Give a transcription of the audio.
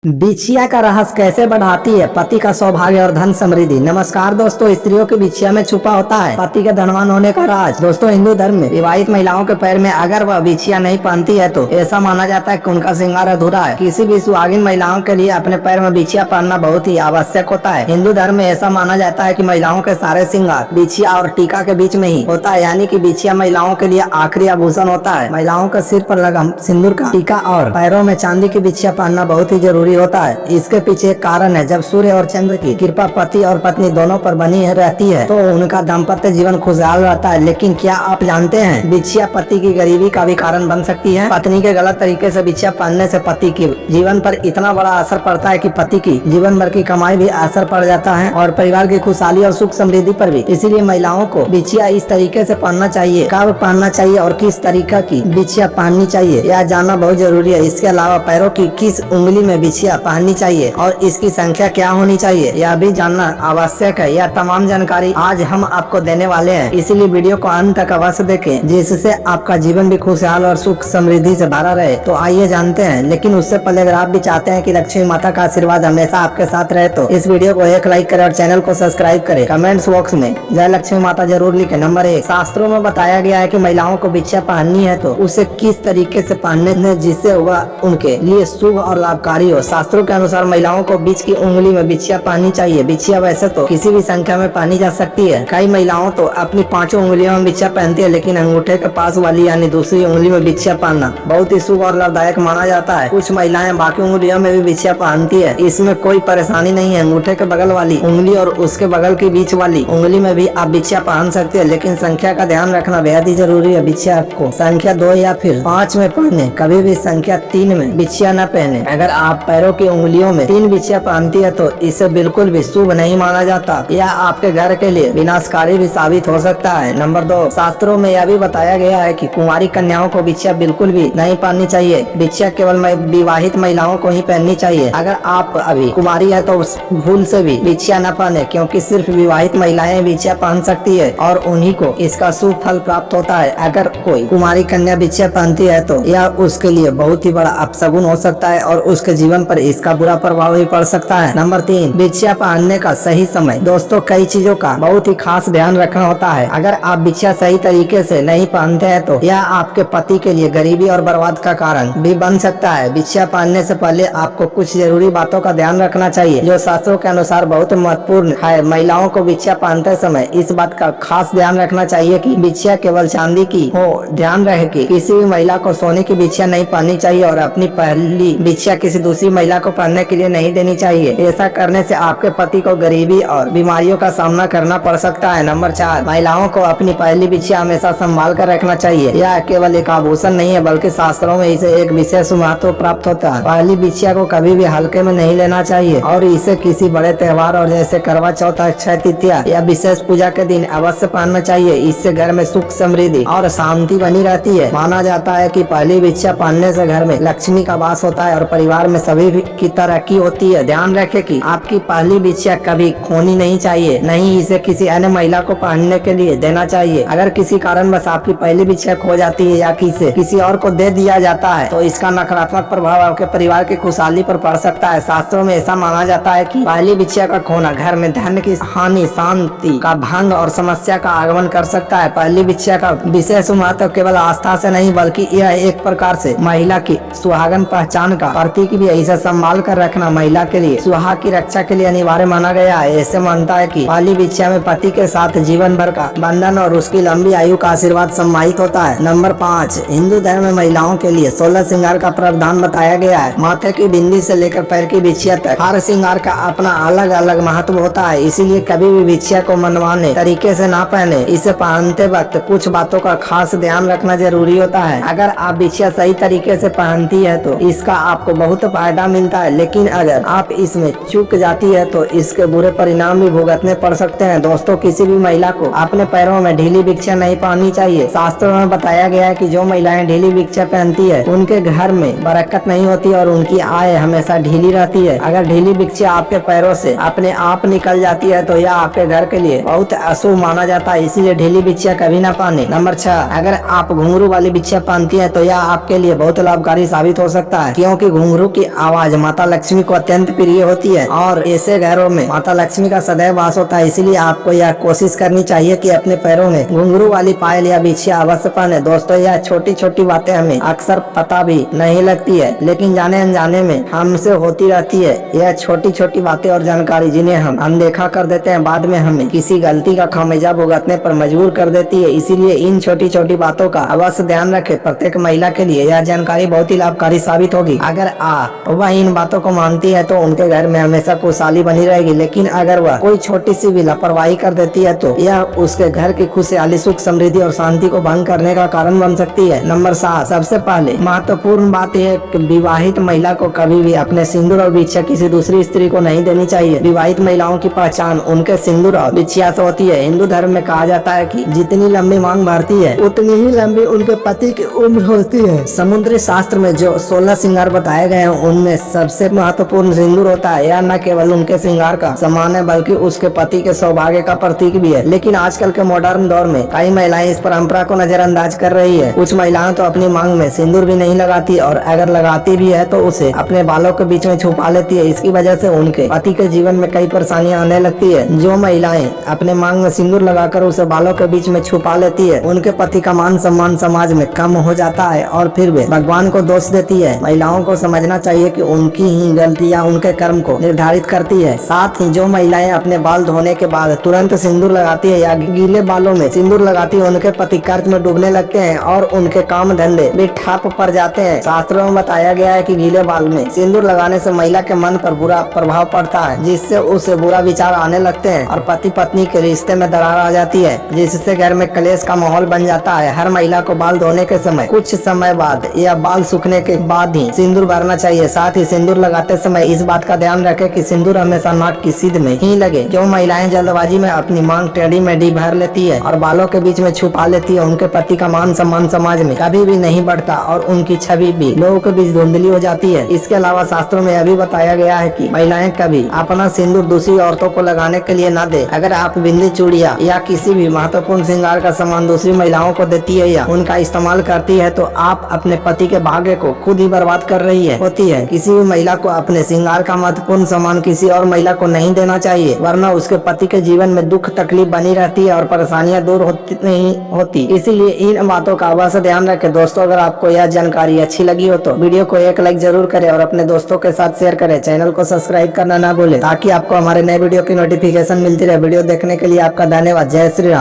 बिछिया का रहस्य कैसे बढ़ाती है पति का सौभाग्य और धन समृद्धि। नमस्कार दोस्तों, स्त्रियों के बिछिया में छुपा होता है पति के धनवान होने का राज। दोस्तों, हिंदू धर्म में विवाहित महिलाओं के पैर में अगर वह बिछिया नहीं पहनती है तो ऐसा माना जाता है कि उनका श्रृंगार अधूरा है। किसी भी सुहागिन महिलाओं के लिए अपने पैर में बिछिया पहनना बहुत ही आवश्यक होता है। हिंदू धर्म में ऐसा माना जाता है कि महिलाओं के सारे श्रृंगार बिछिया और टीका के बीच में ही होता है, यानी कि बिछिया महिलाओं के लिए आखिरी आभूषण होता है। महिलाओं का सिर पर लगा सिंदूर का टीका और पैरों में चांदी की बिछिया पहनना बहुत ही जरूरी होता है। इसके पीछे एक कारण है। जब सूर्य और चंद्र की कृपा पति और पत्नी दोनों पर बनी रहती है तो उनका दाम्पत्य जीवन खुशहाल रहता है। लेकिन क्या आप जानते हैं, बिछिया पति की गरीबी का भी कारण बन सकती है। पत्नी के गलत तरीके से बिछिया पहनने से पति के जीवन पर इतना बड़ा असर पड़ता है कि पति की जीवन भर की कमाई भी असर पड़ जाता है और परिवार की खुशहाली और सुख समृद्धि पर भी। इसीलिए महिलाओं को बिछिया इस तरीके से पहनना चाहिए। कब पहनना चाहिए और किस तरीका की बिछिया पहननी चाहिए, यह जानना बहुत जरूरी है। इसके अलावा पैरों की किस उंगली में बिछिया पहननी चाहिए और इसकी संख्या क्या होनी चाहिए, यह भी जानना आवश्यक है। यह तमाम जानकारी आज हम आपको देने वाले हैं, इसीलिए वीडियो को अंत तक अवश्य देखें, जिससे आपका जीवन भी खुशहाल और सुख समृद्धि से भरा रहे। तो आइए जानते हैं। लेकिन उससे पहले अगर आप भी चाहते हैं कि लक्ष्मी माता का आशीर्वाद हमेशा आपके साथ रहे तो इस वीडियो को एक लाइक करें और चैनल को सब्सक्राइब करें। कमेंट्स बॉक्स में जय लक्ष्मी माता जरूर लिखें। नंबर 1, शास्त्रों में बताया गया है कि महिलाओं को बिछिया पहननी है तो उसे किस तरीके से पहनने जिससे वह उनके लिए शुभ और लाभकारी हो। शास्त्रों के अनुसार महिलाओं को बीच की उंगली में बिछिया पहननी चाहिए। बिछिया वैसे तो किसी भी संख्या में पहनी जा सकती है। कई महिलाओं तो अपनी 5 उंगलियों में बिछिया पहनती है, लेकिन अंगूठे के पास वाली यानी दूसरी उंगली में बिछिया पहनना बहुत ही शुभ और लाभदायक माना जाता है। कुछ महिलाएं बाकी उंगलियों में भी बिछिया पहनती है, इसमें कोई परेशानी नहीं है। अंगूठे के बगल वाली उंगली और उसके बगल की बीच वाली उंगली में भी आप बिछिया पहन सकते हैं, लेकिन संख्या का ध्यान रखना बेहद ही जरूरी है। बिछिया को संख्या 2 या फिर 5 में पहने, कभी भी संख्या 3 में बिछिया न पहने। अगर आप पैरों की उंगलियों में 3 बिछिया पहनती है तो इसे बिल्कुल भी शुभ नहीं माना जाता। यह आपके घर के लिए विनाशकारी भी साबित हो सकता है। नंबर 2, शास्त्रों में यह भी बताया गया है कि कुंवारी कन्याओं को बिछिया बिल्कुल भी नहीं पहननी चाहिए। बिछिया केवल विवाहित महिलाओं को ही पहननी चाहिए। अगर आप अभी कुंवारी है तो भूल से भी बिछिया न पहने, क्योंकि सिर्फ विवाहित महिलाएं बिछिया पहन सकती है और उन्हीं को इसका शुभ फल प्राप्त होता है। अगर कोई कुंवारी कन्या बिछिया पहनती है तो यह उसके लिए बहुत ही बड़ा अपशगुन हो सकता है और उसके जीवन पर इसका बुरा प्रभाव भी पड़ सकता है। नंबर 3, बिछिया पहनने का सही समय। दोस्तों, कई चीजों का बहुत ही खास ध्यान रखना होता है। अगर आप बिछिया सही तरीके से नहीं पहनते हैं तो यह आपके पति के लिए गरीबी और बर्बाद का कारण भी बन सकता है। बिछिया पहनने से पहले आपको कुछ जरूरी बातों का ध्यान रखना चाहिए जो शास्त्रों के अनुसार बहुत महत्वपूर्ण है। महिलाओं को बिछिया पहनते समय इस बात का खास ध्यान रखना चाहिए कि बिछिया केवल चांदी की हो। ध्यान रहे कि किसी भी महिला को सोने की बिछिया नहीं पहननी चाहिए और अपनी पहली बिछिया किसी दूसरी महिला को पहनने के लिए नहीं देनी चाहिए। ऐसा करने से आपके पति को गरीबी और बीमारियों का सामना करना पड़ सकता है। नंबर 4, महिलाओं को अपनी पहली बिछिया हमेशा संभाल कर रखना चाहिए। यह केवल एक आभूषण नहीं है, बल्कि शास्त्रों में इसे एक विशेष महत्व प्राप्त होता है। पहली बिछिया को कभी भी हल्के में नहीं लेना चाहिए और इसे किसी बड़े त्योहार और जैसे करवा चौथ, अक्षय तृतीया या विशेष पूजा के दिन अवश्य पहनना चाहिए। इससे घर में सुख समृद्धि और शांति बनी रहती है। माना जाता है कि पहली बिछिया पहनने से घर में लक्ष्मी का वास होता है और परिवार में सभी की तरक्की होती है। ध्यान रखें कि आपकी पहली बिछिया कभी खोनी नहीं चाहिए, नहीं इसे किसी अन्य महिला को पहनने के लिए देना चाहिए। अगर किसी कारण बस आपकी पहली बिछिया खो जाती है या किसी और को दे दिया जाता है तो इसका नकारात्मक प्रभाव आपके परिवार की खुशहाली पर पड़ सकता है। शास्त्रों में ऐसा माना जाता है कि पहली बिछिया का खोना घर में धन की हानि, शांति का भंग और समस्या का आगमन कर सकता है। पहली बिछिया का विशेष महत्व केवल आस्था से नहीं, बल्कि यह एक प्रकार से महिला की सुहागन पहचान का प्रतीक भी है। इसे संभाल कर रखना महिला के लिए सुहाग की रक्षा के लिए अनिवार्य माना गया है। ऐसे मानता है कि पहली बिछिया में पति के साथ जीवन भर का बंधन और उसकी लंबी आयु का आशीर्वाद सम्मानित होता है। नंबर 5, हिंदू धर्म में महिलाओं के लिए 16 श्रृंगार का प्रावधान बताया गया है। माथे की बिंदी से लेकर पैर की बिछिया तक हर श्रृंगार का अपना अलग अलग महत्व होता है। इसीलिए कभी भी बिछिया को मनमाने तरीके से ना पहने। इसे पहनते वक्त कुछ बातों का खास ध्यान रखना जरूरी होता है। अगर आप बिछिया सही तरीके से पहनती है तो इसका आपको बहुत फायदा मिलता है, लेकिन अगर आप इसमें चूक जाती है तो इसके बुरे परिणाम भी भुगतने पड़ सकते हैं। दोस्तों, किसी भी महिला को अपने पैरों में ढीली बिछिया नहीं पहननी चाहिए। शास्त्रों में बताया गया है कि जो महिलाएं ढीली बिछिया पहनती है उनके घर में बरकत नहीं होती और उनकी आय हमेशा ढीली रहती है। अगर ढीली बिछिया आपके पैरों से अपने आप निकल जाती है तो यह आपके घर के लिए बहुत अशुभ माना जाता है, इसीलिए ढीली बिछिया कभी ना पहने। नंबर 6, अगर आप घुंघरू वाली बिछिया पहनती है तो यह आपके लिए बहुत लाभकारी साबित हो सकता है, क्योंकि घुंघरू की आवाज माता लक्ष्मी को अत्यंत प्रिय होती है और ऐसे घरों में माता लक्ष्मी का सदैव वास होता है। इसीलिए आपको यह कोशिश करनी चाहिए कि अपने पैरों में घुंघरू वाली पायल या बिछिया अवश्य पहने। दोस्तों, यह छोटी छोटी बातें हमें अक्सर पता भी नहीं लगती है, लेकिन जाने अनजाने में हमसे होती रहती है। यह छोटी छोटी बातें और जानकारी जिन्हें हम अनदेखा कर देते हैं, बाद में हमें किसी गलती का खामियाजा भुगतने पर मजबूर कर देती है। इसीलिए इन छोटी छोटी बातों का अवश्य ध्यान रखें। प्रत्येक महिला के लिए यह जानकारी बहुत ही लाभकारी साबित होगी। अगर वह इन बातों को मानती है तो उनके घर में हमेशा खुशहाली बनी रहेगी, लेकिन अगर वह कोई छोटी सी भी लापरवाही कर देती है तो यह उसके घर की खुशहाली, सुख, समृद्धि और शांति को भंग करने का कारण बन सकती है। नंबर 7, सबसे पहले महत्वपूर्ण बात यह कि विवाहित महिला को कभी भी अपने सिंदूर और बिछिया किसी दूसरी स्त्री को नहीं देनी चाहिए। विवाहित महिलाओं की पहचान उनके सिंदूर और बिछिया से होती है। हिंदू धर्म में कहा जाता है कि जितनी लंबी मांग बढ़ती है उतनी ही लंबी उनके पति की उम्र होती है। समुद्री शास्त्र में जो 16 श्रृंगार बताए गए हैं उनमें सबसे महत्वपूर्ण सिंदूर होता है। यह न केवल उनके श्रृंगार का समान है बल्कि उसके पति के सौभाग्य का प्रतीक भी है। लेकिन आजकल के मॉडर्न दौर में कई महिलाएं इस परंपरा को नजरअंदाज कर रही है। कुछ महिलाएं तो अपनी मांग में सिंदूर भी नहीं लगाती और अगर लगाती भी है तो उसे अपने बालों के बीच में छुपा लेती है। इसकी वजह से उनके पति के जीवन में कई परेशानियां आने लगती है। जो महिलाएं अपने मांग में सिंदूर लगाकर उसे बालों के बीच में छुपा लेती है, उनके पति का मान सम्मान समाज में कम हो जाता है और फिर वे भगवान को दोष देती है। महिलाओं को समझना चाहिए कि उनकी ही गलतियां उनके कर्म को निर्धारित करती है। साथ ही जो महिलाएं अपने बाल धोने के बाद तुरंत सिंदूर लगाती है या गीले बालों में सिंदूर लगाती है, उनके पति कर्ज में डूबने लगते हैं और उनके काम धंधे भी ठप पड़ जाते हैं। शास्त्रों में बताया गया है कि गीले बाल में सिंदूर लगाने से महिला के मन पर बुरा प्रभाव पड़ता है, जिससे उसे बुरा विचार आने लगते हैं और पति पत्नी के रिश्ते में दरार आ जाती है, जिससे घर में कलेश का माहौल बन जाता है। हर महिला को बाल धोने के समय कुछ समय बाद या बाल सूखने के बाद ही सिंदूर भरना चाहिए। साथ ही सिंदूर लगाते समय इस बात का ध्यान रखें कि सिंदूर हमेशा नाक की सीध में ही लगे। जो महिलाएं जल्दबाजी में अपनी मांग टेढ़ी मेढ़ी भर लेती है और बालों के बीच में छुपा लेती है, उनके पति का मान सम्मान समाज में कभी भी नहीं बढ़ता और उनकी छवि भी लोगों के बीच धुंधली हो जाती है। इसके अलावा शास्त्रों में यह भी बताया गया है कि महिलाएं कभी अपना सिंदूर दूसरी औरतों को लगाने के लिए न दे। अगर आप बिंदी, चूड़ियां या किसी भी महत्वपूर्ण श्रृंगार का सामान दूसरी महिलाओं को देती है या उनका इस्तेमाल करती है तो आप अपने पति के भाग्य को खुद ही बर्बाद कर रही होती है। किसी भी महिला को अपने श्रृंगार का महत्वपूर्ण सामान किसी और महिला को नहीं देना चाहिए, वरना उसके पति के जीवन में दुख तकलीफ बनी रहती है और परेशानियां दूर नहीं होती। इसीलिए इन बातों का अवश्य ध्यान रखें। दोस्तों, अगर आपको यह जानकारी अच्छी लगी हो तो वीडियो को एक लाइक जरूर करें और अपने दोस्तों के साथ शेयर करें। चैनल को सब्सक्राइब करना ना भूलें ताकि आपको हमारे नए वीडियो की नोटिफिकेशन मिलती रहे। वीडियो देखने के लिए आपका धन्यवाद। जय श्री राम।